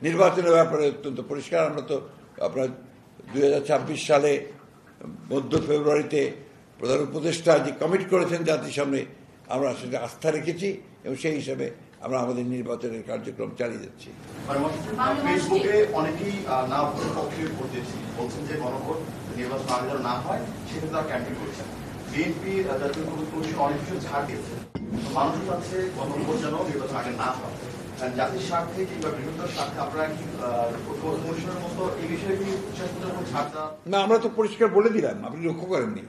নির্বাচনের ব্যাপারে অত্যন্ত পরিষ্কার। আমরা তো আপনার 2026 সালে মধ্য ফেব্রুয়ারিতে প্রধান উপদেষ্টা যে কমিট করেছেন জাতির সামনে, আমরা সেটা আস্থা রেখেছি এবং সেই হিসাবে আমরা আমাদের নির্বাচনের কার্যক্রম চালিয়ে যাচ্ছি। ফেসবুকে অনেকেই না ভোটের পক্ষে ভোট দিচ্ছি, বলছেন যে গণভোট নির্বাচন আগে যেন না হয় সেটা তারা ক্যাম্পেইন করছেন। বিএনপি জাতীয় কমিশন অনেক কিছু ছাড় দিয়েছে, মানুষ চাচ্ছে গণভোট যেন নির্বাচন আগে না হয়। জাতির স্বার্থে কিংবা বৃহত্তর স্বার্থে আপনারা কি কমিশনের মতো এই বিষয়ে কি ছাড় দেওয়া? না, আমরা তো পরিষ্কার বলে দিলাম, আপনি লক্ষ্য করেননি।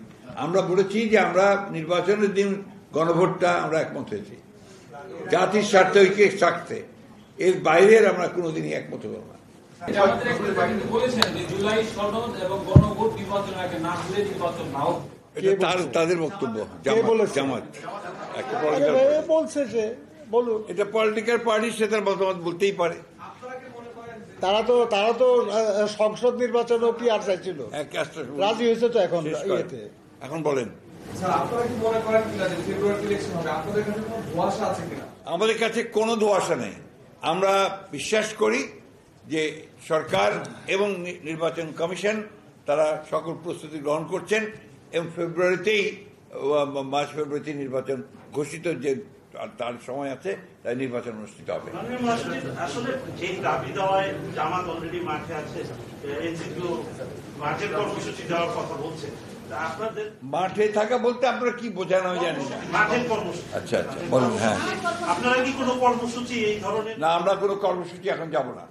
আমরা বলেছি যে আমরা নির্বাচনের দিন গণভোটটা আমরা একমত হয়েছি জাতির স্বার্থে, ঐক্যের স্বার্থে। এর বাইরের আমরা কোনোদিনই একমত হব না। তাদের বক্তব্য, জামাত বলছে যে বলুন, এটা পলিটিক্যাল পার্টি, সে তার মতামত বলতেই পারে। তারা তো সংসদ নির্বাচনও কি আর চাইছিল, রাজি হয়েছে তো এখন ইয়েতে। এখন বলেন, আমাদের কাছে কোনো ধোঁয়াশা নেই। আমরা বিশ্বাস করি যে সরকার এবং নির্বাচন কমিশন তারা সকল প্রস্তুতি গ্রহণ করছেন এবং মার্চ ফেব্রুয়ারিতে নির্বাচন ঘোষিত যে তার সময় আছে, তাই নির্বাচন অনুষ্ঠিত হবে। আসলে যে দাবি দেওয়ায় জামাত অলরেডি মাঠে আছে, এনসিপিও মাঠের কর্মসূচি দেওয়ার কথা বলছে। মাঠে থাকা বলতে আপনারা কি বোঝান আমি জানি না। মাঠের কর্মসূচি, আচ্ছা বলুন। হ্যাঁ, আপনারা কি কোনো কর্মসূচি এই ধরনের? না, আমরা কোনো কর্মসূচি এখন যাব না।